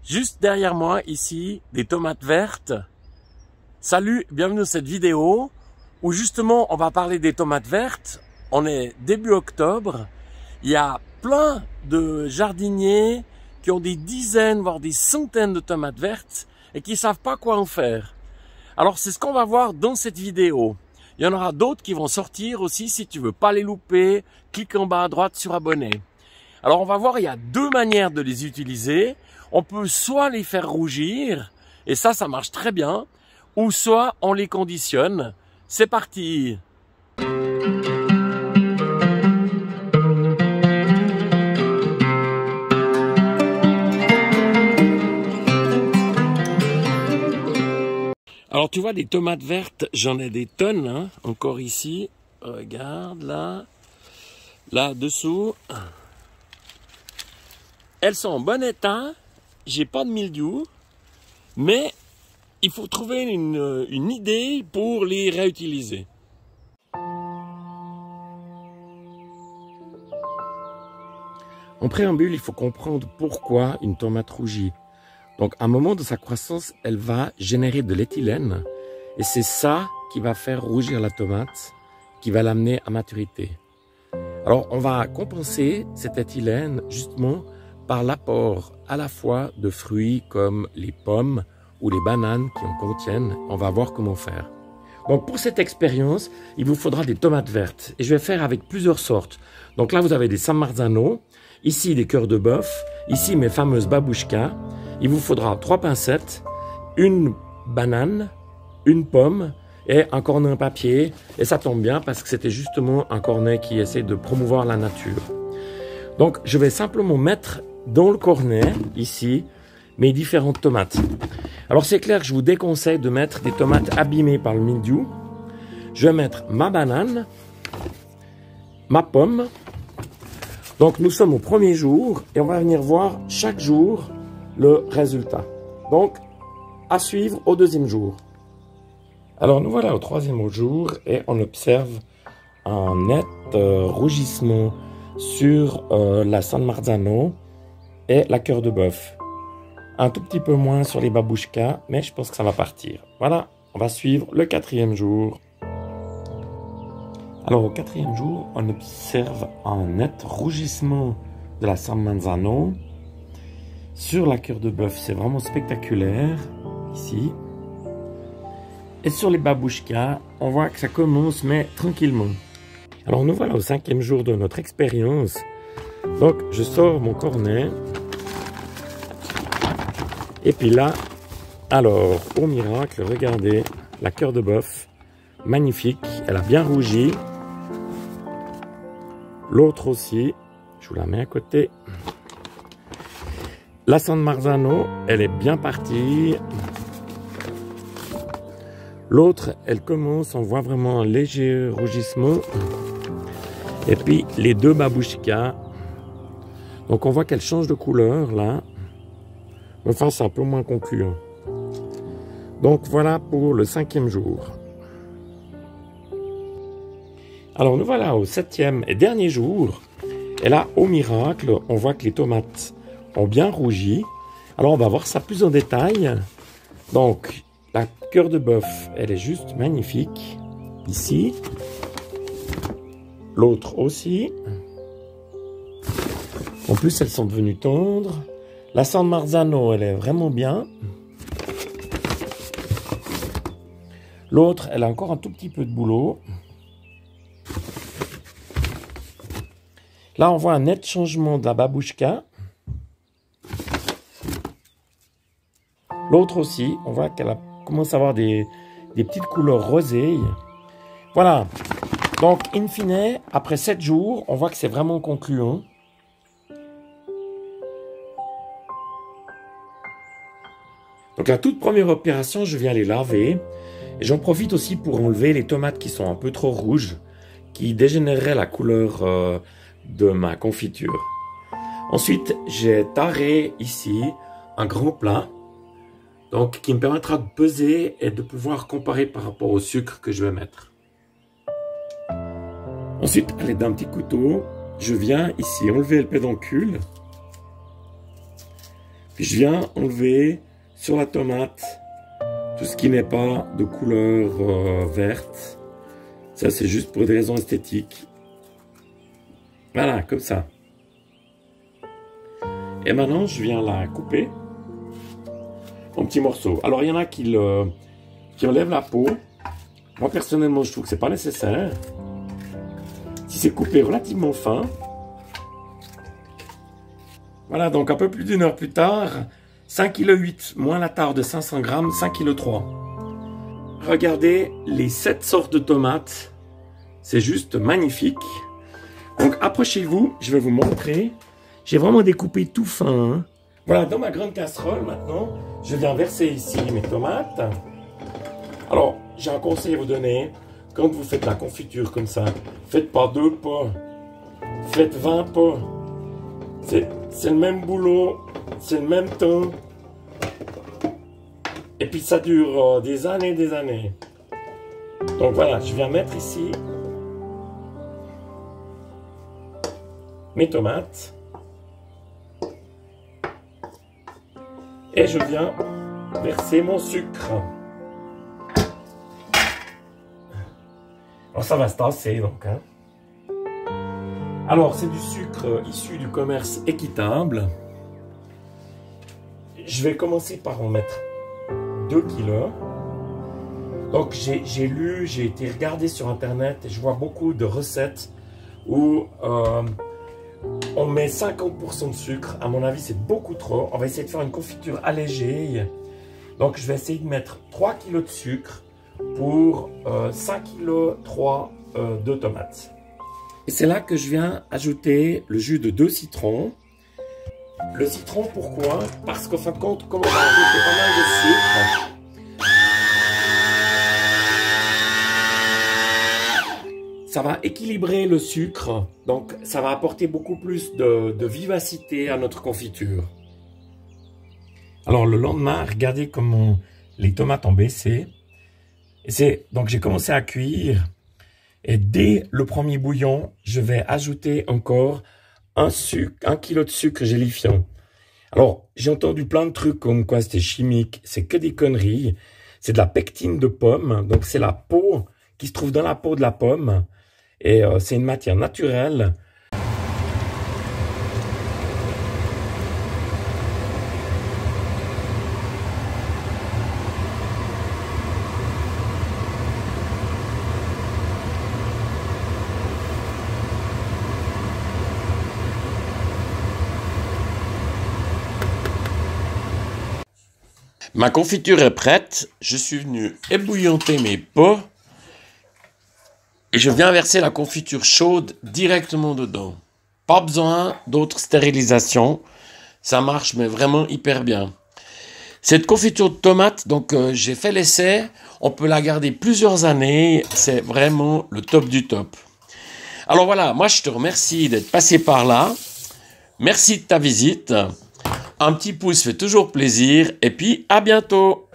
Juste derrière moi, ici, des tomates vertes. Salut, bienvenue dans cette vidéo où justement on va parler des tomates vertes. On est début octobre. Il y a plein de jardiniers qui ont des dizaines, voire des centaines de tomates vertes et qui ne savent pas quoi en faire. Alors c'est ce qu'on va voir dans cette vidéo. Il y en aura d'autres qui vont sortir aussi. Si tu veux pas les louper, clique en bas à droite sur abonner. Alors on va voir, il y a deux manières de les utiliser. On peut soit les faire rougir, et ça marche très bien, ou soit on les conditionne. C'est parti! Alors tu vois, des tomates vertes, j'en ai des tonnes, hein, encore ici. Regarde là, là-dessous. Elles sont en bon état, j'ai pas de mildiou, mais il faut trouver une idée pour les réutiliser. En préambule, il faut comprendre pourquoi une tomate rougit. Donc, à un moment de sa croissance, elle va générer de l'éthylène, et c'est ça qui va faire rougir la tomate, qui va l'amener à maturité. Alors, on va compenser cet éthylène, justement, par l'apport à la fois de fruits comme les pommes ou les bananes qui en contiennent. On va voir comment faire. Donc pour cette expérience, il vous faudra des tomates vertes. Et je vais faire avec plusieurs sortes. Donc là, vous avez des San Marzano, ici des cœurs de bœuf, ici mes fameuses babouchkas. Il vous faudra 3 pincettes, une banane, une pomme et un cornet en papier. Et ça tombe bien parce que c'était justement un cornet qui essaie de promouvoir la nature. Donc je vais simplement mettre dans le cornet, ici, mes différentes tomates. Alors c'est clair que je vous déconseille de mettre des tomates abîmées par le mildiou. Je vais mettre ma banane, ma pomme. Donc nous sommes au premier jour et on va venir voir chaque jour le résultat. Donc à suivre au deuxième jour. Alors nous voilà au troisième jour et on observe un net rougissement sur la San Marzano et la cœur de bœuf. Un tout petit peu moins sur les babouchkas, mais je pense que ça va partir. Voilà, on va suivre le quatrième jour. Alors au quatrième jour, on observe un net rougissement de la San Marzano sur la cœur de bœuf. C'est vraiment spectaculaire, ici. Et sur les babouchkas, on voit que ça commence, mais tranquillement. Alors nous voilà au cinquième jour de notre expérience. Donc je sors mon cornet. Et puis là, alors, au miracle, regardez, la cœur de bœuf, magnifique, elle a bien rougi. L'autre aussi, je vous la mets à côté. La San Marzano, elle est bien partie. L'autre, elle commence, on voit vraiment un léger rougissement. Et puis, les deux babouchkas. Donc, on voit qu'elle change de couleur, là. Enfin, c'est un peu moins concluant. Donc, voilà pour le cinquième jour. Alors, nous voilà au septième et dernier jour. Et là, au miracle, on voit que les tomates ont bien rougi. Alors, on va voir ça plus en détail. Donc, la cœur de bœuf, elle est juste magnifique. Ici. L'autre aussi. En plus, elles sont devenues tendres. La San Marzano, elle est vraiment bien. L'autre, elle a encore un tout petit peu de boulot. Là, on voit un net changement de la babouchka. L'autre aussi, on voit qu'elle commence à avoir des petites couleurs rosées. Voilà. Donc, in fine, après 7 jours, on voit que c'est vraiment concluant. Donc la toute première opération, je viens les laver. Et j'en profite aussi pour enlever les tomates qui sont un peu trop rouges, qui dégénéreraient la couleur de ma confiture. Ensuite, j'ai taré ici un grand plat, donc qui me permettra de peser et de pouvoir comparer par rapport au sucre que je vais mettre. Ensuite, à l'aide d'un petit couteau, je viens ici enlever le pédoncule. Puis je viens enlever sur la tomate tout ce qui n'est pas de couleur verte. Ça, c'est juste pour des raisons esthétiques. Voilà, comme ça. Et maintenant, je viens la couper en petits morceaux. Alors, il y en a qui enlèvent la peau. Moi, personnellement, je trouve que c'est pas nécessaire. Si c'est coupé relativement fin. Voilà, donc un peu plus d'une heure plus tard, 5,8 kg, moins la tare de 500 g, 5,3 kg. Regardez les 7 sortes de tomates. C'est juste magnifique. Donc, approchez-vous, je vais vous montrer. J'ai vraiment découpé tout fin. Hein. Voilà, dans ma grande casserole, maintenant, je viens verser ici mes tomates. Alors, j'ai un conseil à vous donner. Quand vous faites la confiture comme ça, faites pas 2 pas. Faites 20 pas. C'est le même boulot, c'est le même temps. Et puis ça dure des années et des années. Donc voilà, je viens mettre ici mes tomates. Et je viens verser mon sucre. Alors ça va se tasser donc. Hein. Alors c'est du sucre issu du commerce équitable. Je vais commencer par en mettre 2 kilos. Donc j'ai lu, j'ai été regarder sur internet et je vois beaucoup de recettes où on met 50% de sucre. À mon avis, c'est beaucoup trop. On va essayer de faire une confiture allégée. Donc, je vais essayer de mettre 3 kg de sucre pour 5,3 kg de tomates. Et c'est là que je viens ajouter le jus de 2 citrons. Le citron, pourquoi? Parce qu'en fin de compte, comme on va ajouter pas mal de sucre, ça va équilibrer le sucre, donc ça va apporter beaucoup plus de vivacité à notre confiture. Alors le lendemain, regardez comment les tomates ont baissé. Donc j'ai commencé à cuire et dès le premier bouillon, je vais ajouter encore 1 kg de sucre gélifiant. Alors j'ai entendu plein de trucs comme quoi c'était chimique, c'est que des conneries. C'est de la pectine de pomme, donc c'est la peau qui se trouve dans la peau de la pomme. Et c'est une matière naturelle. Ma confiture est prête. Je suis venu ébouillanter mes pots. Et je viens verser la confiture chaude directement dedans. Pas besoin d'autre stérilisation. Ça marche, mais vraiment hyper bien. Cette confiture de tomate, donc j'ai fait l'essai. On peut la garder plusieurs années. C'est vraiment le top du top. Alors voilà, moi je te remercie d'être passé par là. Merci de ta visite. Un petit pouce fait toujours plaisir. Et puis à bientôt.